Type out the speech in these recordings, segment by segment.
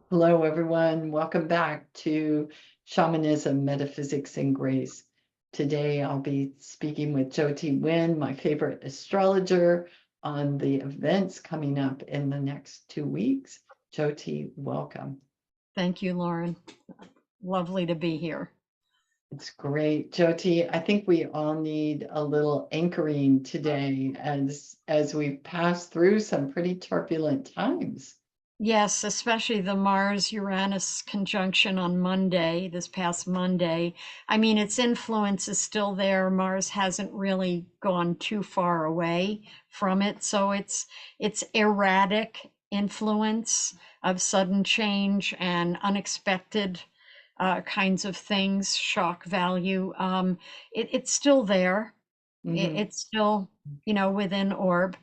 Hello, everyone. Welcome back to Shamanism, Metaphysics, and Grace. Today, I'll be speaking with Jyoti Wind, my favorite astrologer, on the events coming up in the next 2 weeks. Jyoti, welcome. Thank you, Lauren. Lovely to be here. It's great. Jyoti, I think we all need a little anchoring today as we pass through some pretty turbulent times. Yes, especially the Mars-Uranus conjunction on Monday, this past Monday. I mean, its influence is still there. Mars hasn't really gone too far away from it. So it's erratic influence of sudden change and unexpected kinds of things, shock value. It's still there. It's still, within orb.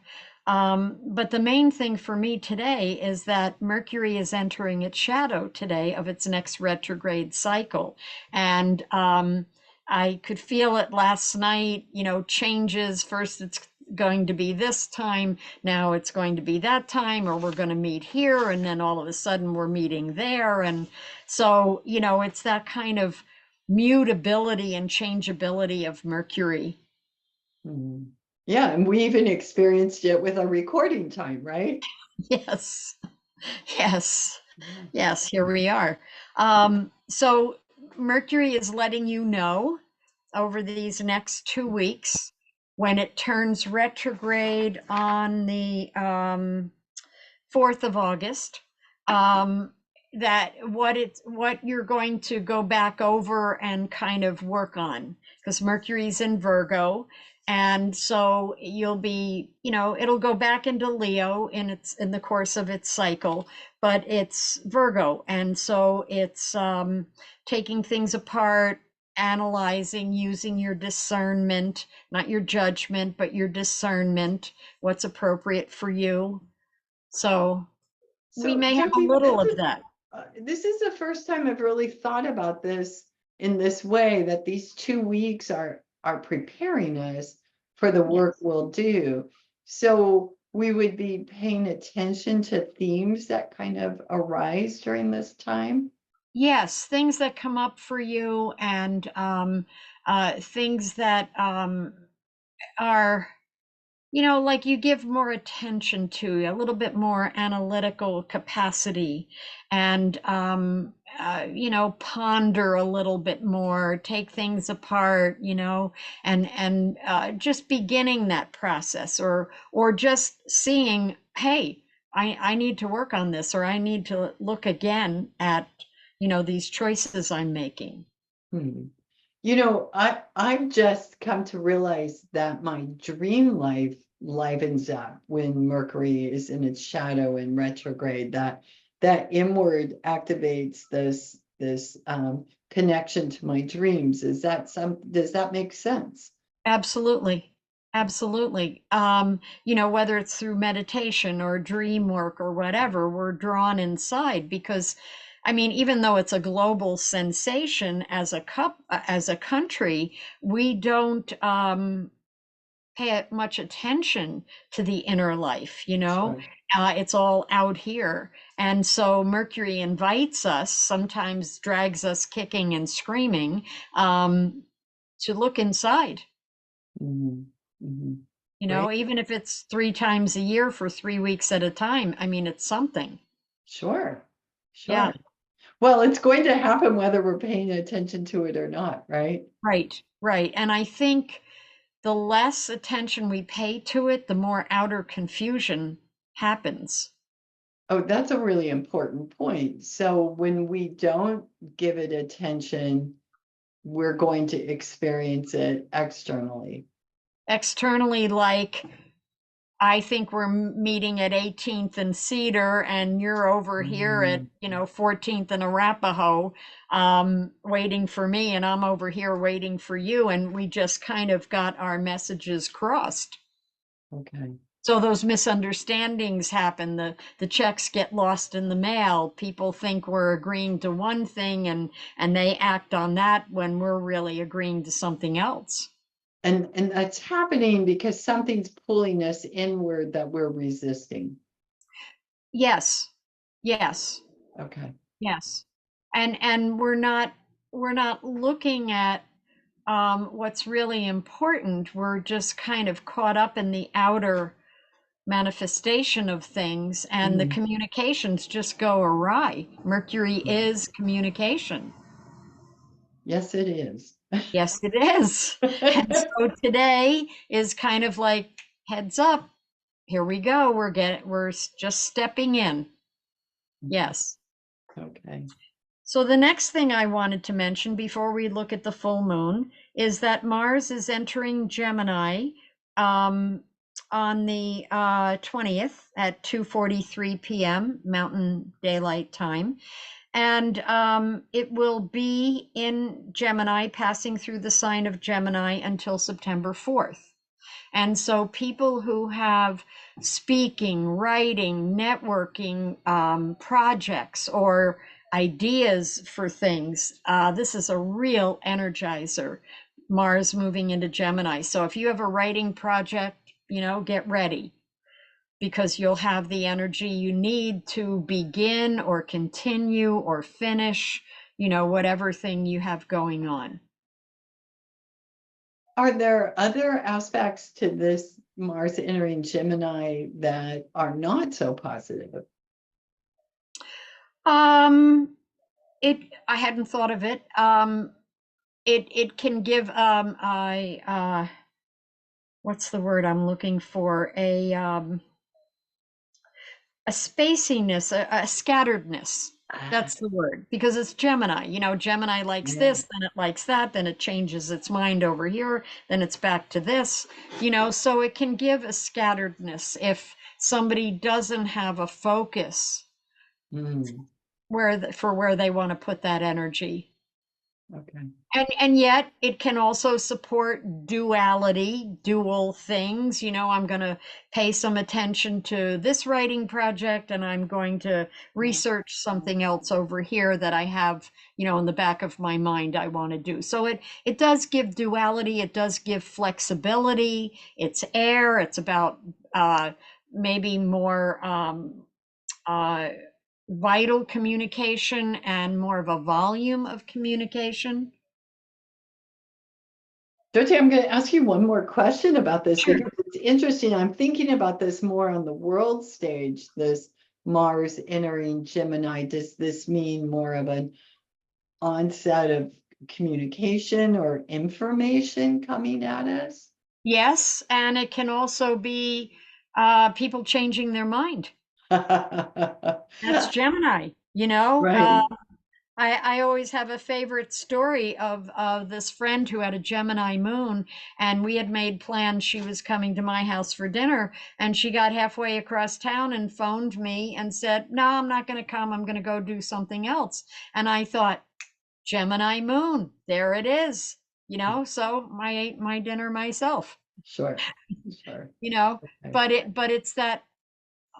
But the main thing for me today is that Mercury is entering its shadow today of its next retrograde cycle. And I could feel it last night, changes. First, it's going to be this time. Now it's going to be that time, or we're going to meet here. And then all of a sudden we're meeting there. And so, it's that kind of mutability and changeability of Mercury. Yeah, and we even experienced it with a recording time, right? Yes, yes, yes, here we are. So Mercury is letting you know over these next 2 weeks when it turns retrograde on the 4th of August, that what you're going to go back over and kind of work on, because Mercury's in Virgo. And so you'll be, it'll go back into Leo in the course of its cycle, but it's Virgo. And so it's taking things apart, analyzing, using your discernment, not your judgment, but your discernment, what's appropriate for you. So we So, may have a Jyoti, little of that. this is the first time I've really thought about this in this way, that these 2 weeks are preparing us for the work Yes. we'll do. So we would be paying attention to themes that kind of arise during this time. Yes, things that come up for you and things that are, like you give more attention to, a little bit more analytical capacity and, ponder a little bit more, take things apart, and just beginning that process or just seeing, hey, I need to work on this, or I need to look again at, these choices I'm making. Hmm. I've just come to realize that my dream life livens up when Mercury is in its shadow in retrograde. That inward activates this connection to my dreams. Does that make sense? Absolutely. Absolutely. Whether it's through meditation or dream work or whatever, we're drawn inside because, I mean, even though it's a global sensation as a country, we don't pay much attention to the inner life, Sure. It's all out here. And so Mercury invites us, sometimes drags us kicking and screaming, to look inside. Mhm. Mhm. Great. Even if it's 3 times a year for 3 weeks at a time, I mean, it's something. Sure. Yeah, Sure. Well, it's going to happen whether we're paying attention to it or not, right? right, right. And I think the less attention we pay to it, the more outer confusion happens. Oh, that's a really important point. So when we don't give it attention, we're going to experience it externally. Externally, like, I think we're meeting at 18th and Cedar, and you're over here at, Mm. 14th and Arapahoe, waiting for me, and I'm over here waiting for you, and we just kind of got our messages crossed. Okay. So those misunderstandings happen. The checks get lost in the mail. People think we're agreeing to one thing and they act on that when we're really agreeing to something else. And that's happening because something's pulling us inward that we're resisting. Yes. Yes. Okay. Yes. And we're not looking at what's really important. We're just kind of caught up in the outer manifestation of things, and the Mm. communications just go awry. Mercury is communication. Yes, it is. Yes, it is. And so today is kind of like heads up. Here we go. We're just stepping in. Yes. Okay. So the next thing I wanted to mention before we look at the full moon is that Mars is entering Gemini um, on the 20th at 2:43 p.m. Mountain Daylight Time. And it will be in Gemini, passing through the sign of Gemini until September 4th. And so people who have speaking, writing, networking projects or ideas for things, this is a real energizer. Mars moving into Gemini. So if you have a writing project, get ready because you'll have the energy you need to begin or continue or finish, whatever thing you have going on. Are there other aspects to this Mars entering Gemini that are not so positive? Um, I hadn't thought of it. It can give what's the word I'm looking for? A spaciness, a scatteredness. Ah, That's the word, because it's Gemini. Gemini likes yeah. this, then it likes that, then it changes its mind over here, then it's back to this, so it can give a scatteredness if somebody doesn't have a focus Mm, for where they want to put that energy. okay. And yet it can also support duality, dual things. I'm going to pay some attention to this writing project and I'm going to research something else over here that I have, in the back of my mind I want to do. So it does give duality, it does give flexibility. It's air, it's about maybe more uh, vital communication and more of a volume of communication. Jyoti, I'm going to ask you one more question about this Sure. because it's interesting. I'm thinking about this more on the world stage, this Mars entering Gemini. Does this mean more of an onset of communication or information coming at us? Yes, and it can also be people changing their mind. That's Gemini, Right. I always have a favorite story of this friend who had a Gemini moon, and we had made plans. She was coming to my house for dinner, and she got halfway across town and phoned me and said, "No, I'm not going to come. I'm going to go do something else." And I thought, Gemini moon, there it is, so I ate my dinner myself, Sure. Sure. you know, Okay. but it's that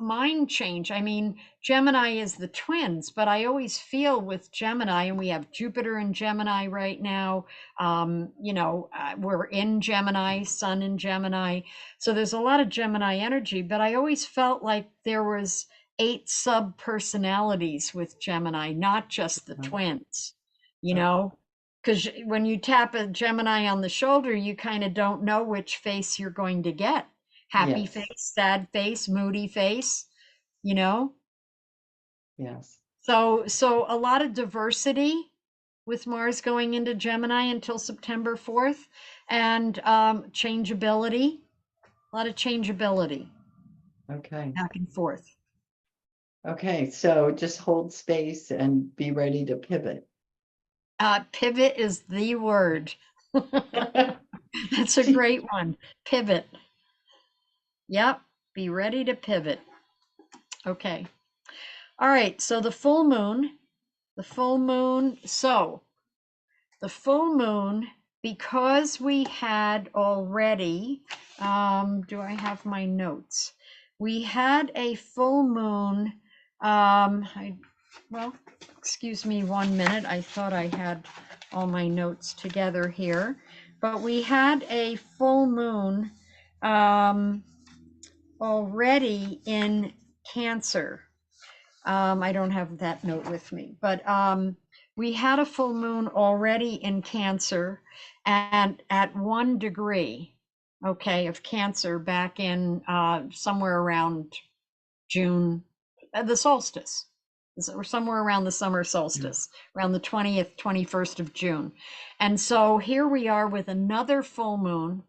mind change. I mean, Gemini is the twins, but I always feel with Gemini, and we have Jupiter in Gemini right now. We're in Gemini, Sun in Gemini. So there's a lot of Gemini energy, but I always felt like there was 8 sub personalities with Gemini, not just the twins, you Okay. know, because when you tap a Gemini on the shoulder, you kind of don't know which face you're going to get. Happy face, Yes. sad face, moody face, you know? Yes. So a lot of diversity with Mars going into Gemini until September 4th, and changeability, a lot of changeability Okay. back and forth. Okay. So just hold space and be ready to pivot. Pivot is the word. That's a great one. Pivot. Yep. Be ready to pivot. Okay. All right. So the full moon, because we had already, do I have my notes? We had a full moon. Well, excuse me 1 minute. I thought I had all my notes together here, but we had a full moon already in Cancer. I don't have that note with me, but we had a full moon already in Cancer and at 1 degree, okay, of Cancer back in somewhere around June, the solstice, or somewhere around the summer solstice, around the 20th, 21st of June. And so here we are with another full moon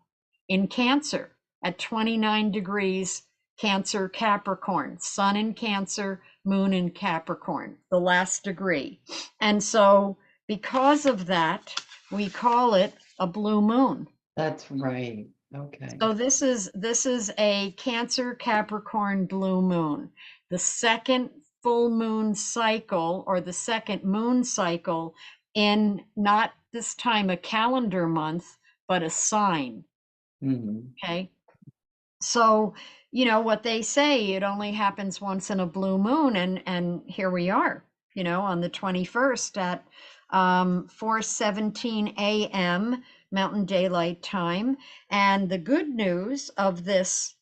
in Cancer at 29 degrees, Cancer, Capricorn, Sun in Cancer, Moon in Capricorn, the last degree. And so because of that, we call it a blue moon. That's right. Okay. So this is a Cancer Capricorn blue moon, the second full moon cycle, or the second moon cycle in, not this time a calendar month, but a sign. Okay. So, what they say, it only happens once in a blue moon, and here we are, on the 21st at 4:17 a.m. Mountain Daylight Time. And the good news of this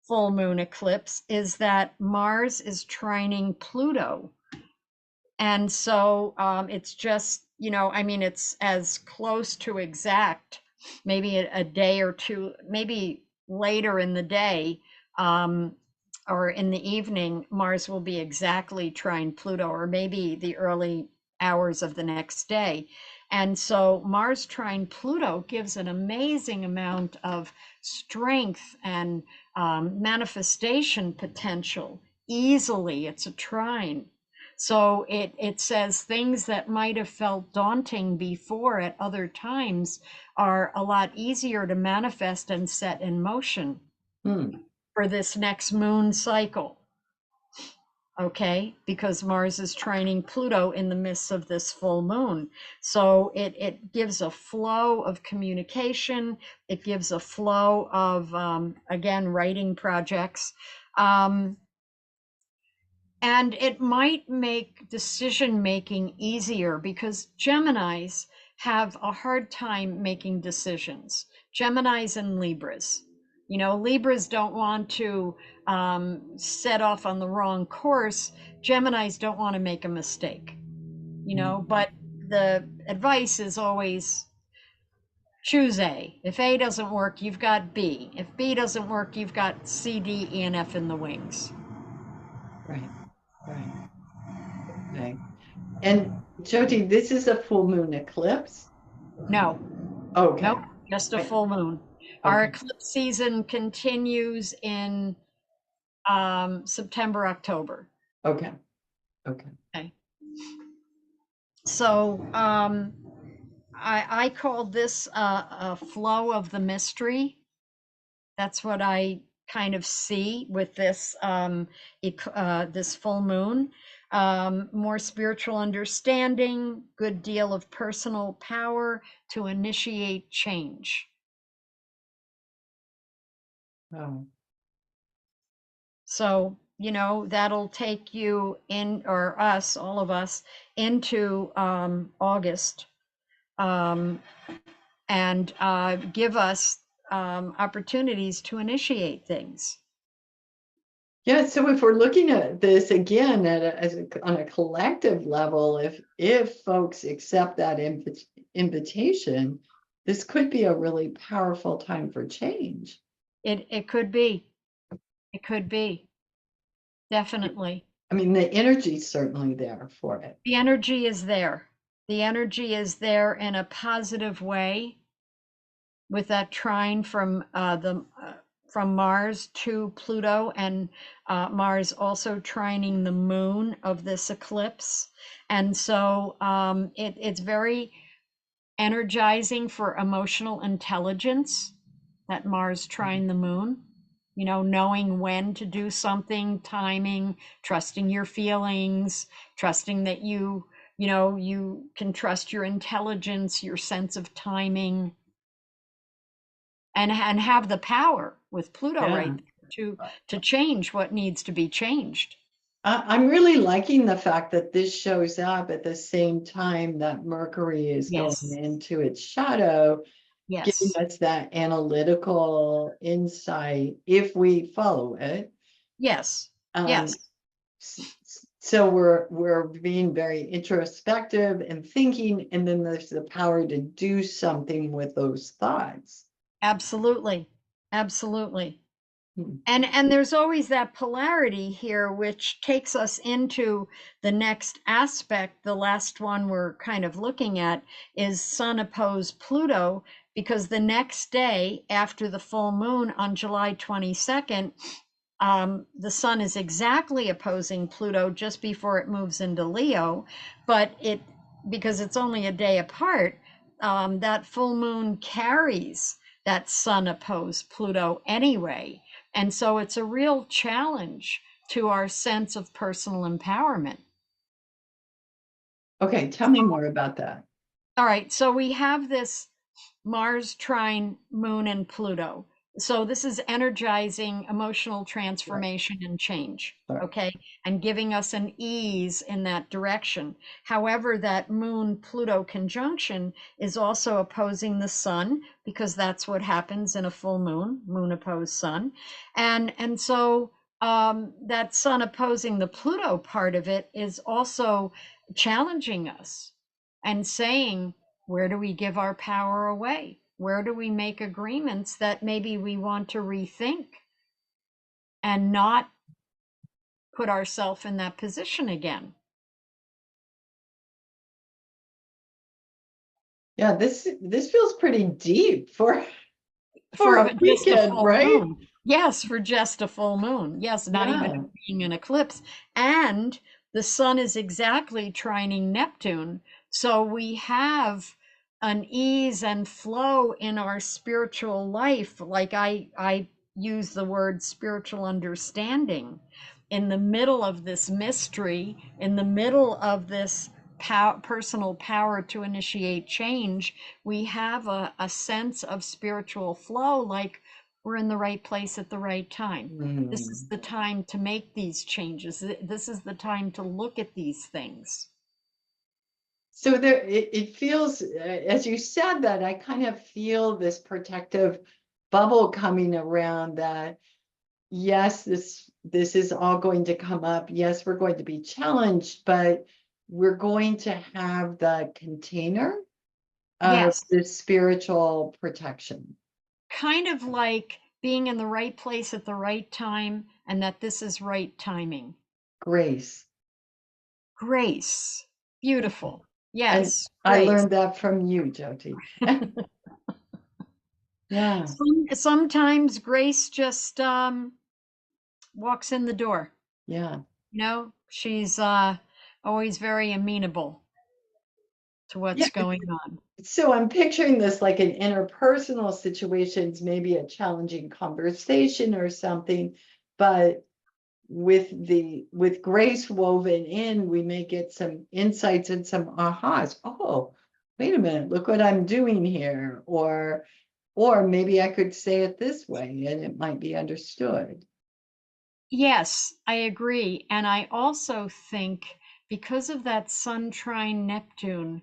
full moon eclipse is that Mars is trining Pluto. And so it's just, it's as close to exact, maybe a day or two, maybe later in the day, or in the evening, Mars will be exactly trine Pluto, or maybe the early hours of the next day. And so Mars trine Pluto gives an amazing amount of strength and manifestation potential easily. It's a trine. So it says things that might have felt daunting before at other times are a lot easier to manifest and set in motion for this next moon cycle. Okay, because Mars is trining Pluto in the midst of this full moon. So it gives a flow of communication. It gives a flow of, again, writing projects. And it might make decision making easier because Geminis have a hard time making decisions. Geminis and Libras. Libras don't want to set off on the wrong course. Geminis don't want to make a mistake, but the advice is always choose A. If A doesn't work, you've got B. If B doesn't work, you've got C, D, E, and F in the wings. Right. Right. Okay. And Jyoti, this is a full moon eclipse? No. Okay. Nope, just a full moon. Our eclipse season continues in September, October. Okay. So I called this a flow of the mystery. That's what I kind of see with this this full moon. More spiritual understanding, good deal of personal power to initiate change. Oh. So, that'll take you in, or us, all of us, into August, and give us opportunities to initiate things. Yeah, so if we're looking at this again on a collective level, if folks accept that invitation, this could be a really powerful time for change. It could be. It could be. Definitely. I mean, the energy's certainly there for it. The energy is there. The energy is there in a positive way with that trine from from Mars to Pluto, and Mars also trining the moon of this eclipse. And so it's very energizing for emotional intelligence, that Mars trine the moon. Knowing when to do something, timing, trusting your feelings, trusting that you can trust your intelligence, your sense of timing, and have the power with Pluto right there to change what needs to be changed. I'm really liking the fact that this shows up at the same time that Mercury is going into its shadow, giving us that analytical insight if we follow it. Yes. So we're being very introspective and thinking, and then there's the power to do something with those thoughts. Absolutely. Absolutely. Hmm. And there's always that polarity here, which takes us into the next aspect. The last one we're kind of looking at is Sun opposed Pluto, because the next day after the full moon on July 22nd, the Sun is exactly opposing Pluto just before it moves into Leo, but because it's only a day apart, that full moon carries that Sun opposed Pluto anyway. And so it's a real challenge to our sense of personal empowerment. Okay, tell me more about that. All right, so we have this Mars trine Moon and Pluto. So this is energizing emotional Right, transformation and change, right. okay? And giving us an ease in that direction. However, that Moon Pluto conjunction is also opposing the Sun, because that's what happens in a full moon, Moon opposed Sun. And so that Sun opposing the Pluto part of it is also challenging us and saying, where do we give our power away? Where do we make agreements that maybe we want to rethink and not put ourselves in that position again? Yeah, this feels pretty deep for For a just a weekend, full right? moon. Yes, for just a full moon. Yes, not Yeah. even being an eclipse. And the sun is exactly trining Neptune. So we have an ease and flow in our spiritual life. Like I use the word spiritual understanding in the middle of this mystery, in the middle of this personal power to initiate change. We have a sense of spiritual flow, like we're in the right place at the right time. This is Hmm. the time to make these changes. This is the time to look at these things. So it feels, as you said that, I kind of feel this protective bubble coming around that, yes, this is all going to come up. Yes, we're going to be challenged, but we're going to have the container of Yes, the spiritual protection. kind of like being in the right place at the right time, and that this is right timing. Grace. Grace. Beautiful. And Yes, I grace. learned that from you, Jyoti. Yeah, Sometimes grace just walks in the door. yeah. She's always very amenable to Yeah. what's going on. So I'm picturing this like in interpersonal situations, maybe a challenging conversation or something, but with grace woven in, we may get some insights and some ahas. Oh, wait a minute, look what I'm doing here. Or maybe I could say it this way and it might be understood. Yes, I agree. And I also think because of that Sun trine Neptune,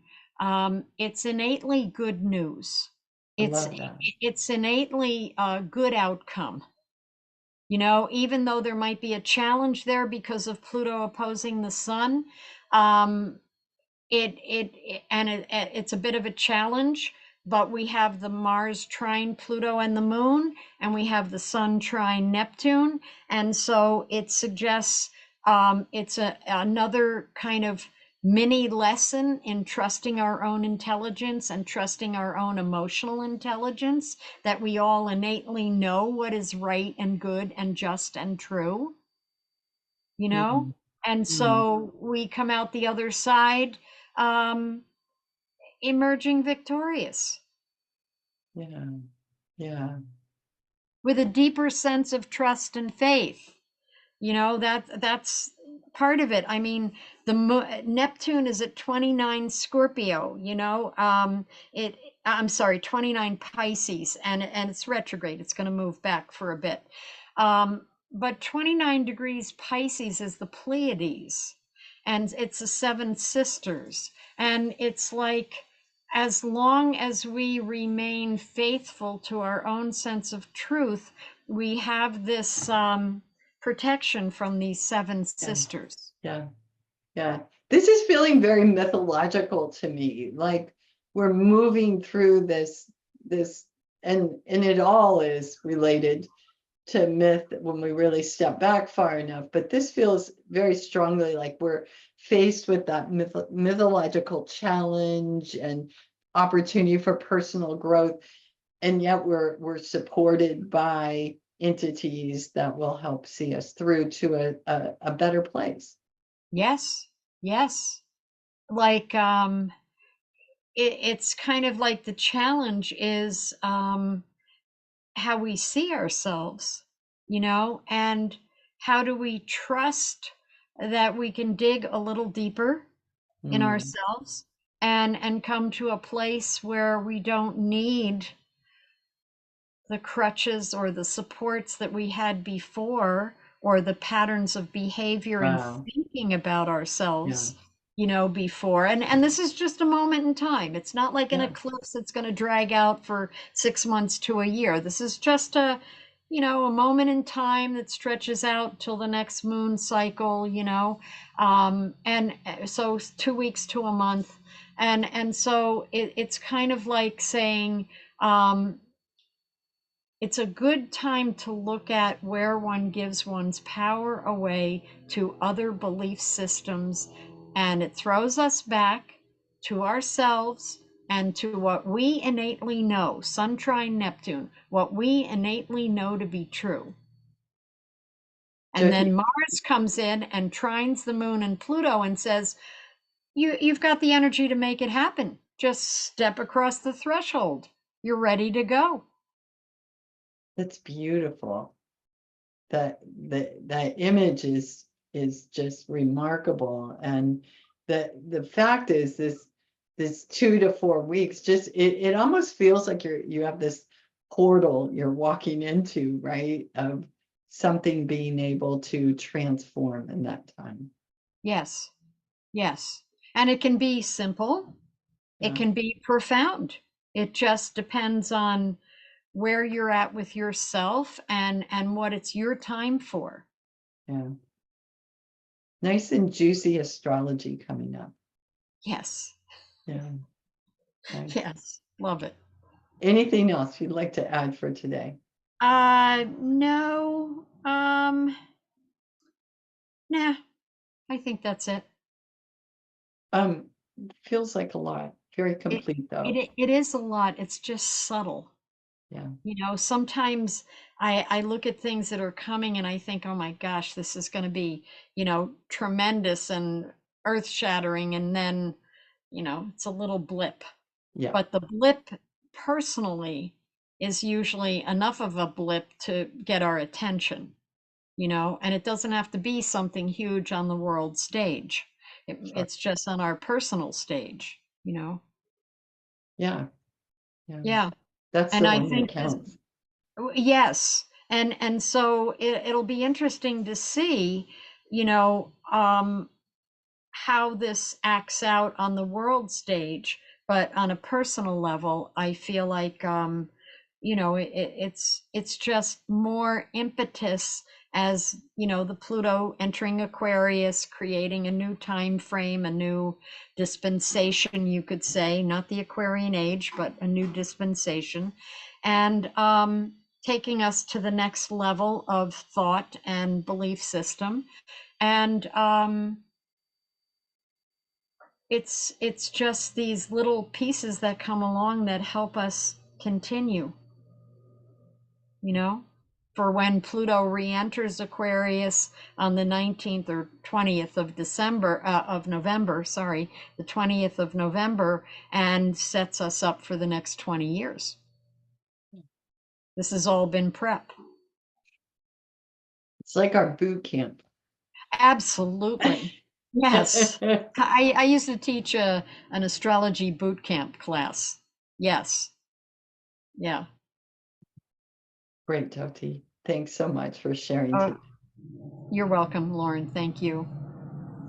it's innately good news. I It's love that. it's innately a good outcome. Even though there might be a challenge there because of Pluto opposing the Sun, um, it's a bit of a challenge, but we have the Mars trine Pluto and the moon, and we have the Sun trine Neptune, and so it suggests it's another kind of mini lesson in trusting our own intelligence and trusting our own emotional intelligence, that we all innately know what is right and good and just and true, you know Mm, and mm, so we come out the other side, um, emerging victorious yeah, yeah, with a deeper sense of trust and faith. That's part of it. I mean, Neptune is at 29 Scorpio, it I'm sorry, 29 Pisces, and it's retrograde. It's going to move back for a bit. But 29 degrees Pisces is the Pleiades, and it's the seven sisters. And it's like, as long as we remain faithful to our own sense of truth, we have this protection from these seven yeah, sisters. yeah. Yeah. This is feeling very mythological to me. Like we're moving through this, and it all is related to myth when we really step back far enough. But this feels very strongly like we're faced with that mythological challenge and opportunity for personal growth. And yet we're supported by entities that will help see us through to a better place. Yes, yes. Like it's kind of like the challenge is how we see ourselves, and how do we trust that we can dig a little deeper in Mm, ourselves and come to a place where we don't need the crutches or the supports that we had before, or the patterns of behavior and wow. thinking about Yeah. ourselves, before. And this is just a moment in time. It's not like an Yeah. eclipse that's going to drag out for 6 months to a year. This is just a moment in time that stretches out till the next moon cycle, and so 2 weeks to a month. And so it's kind of like saying, it's a good time to look at where one gives one's power away to other belief systems, and it throws us back to ourselves and to what we innately know, Sun trine Neptune, what we innately know to be true. And Jyoti, then Mars comes in and trines the moon and Pluto and says, you've got the energy to make it happen. Just step across the threshold. You're ready to go. that's beautiful. That image is just remarkable. And the fact is this 2 to 4 weeks, just it almost feels like you have this portal you're walking into, right? Of something being able to transform in that time. Yes. Yes. And it can be simple, it Yeah. can be profound. It just depends on where you're at with yourself and what it's your time for. Yeah. Nice and juicy astrology coming up. Yes. Yeah. Nice. Yes. Love it. Anything else you'd like to add for today? No. Nah, I think that's it. Um, feels like a lot. Very It complete though. it is a lot. It's just subtle. Yeah. Sometimes I look at things that are coming and I think, oh my gosh, this is going to be, tremendous and earth shattering. And then, it's a little blip. Yeah. But the blip personally is usually enough of a blip to get our attention, and it doesn't have to be something huge on the world stage. Sure. It's just on our personal stage. Yeah. Yeah. Yeah. That's And the I one that think this, counts. yes, and so it'll be interesting to see, how this acts out on the world stage. But on a personal level, I feel like, it's just more impetus, as the Pluto entering Aquarius, creating a new time frame, a new dispensation, you could say, not the Aquarian age, but a new dispensation, and taking us to the next level of thought and belief system. And it's just these little pieces that come along that help us continue, you know for when Pluto re-enters Aquarius on the 19th or 20th of December, of November, sorry, the 20th of November, and sets us up for the next 20 years. This has all been prep. It's like our boot camp. Absolutely. Yes. I used to teach an astrology boot camp class. Yes. Yeah. Great, Jyoti. Thanks so much for sharing Uh, today. you're welcome, Lauren. Thank you.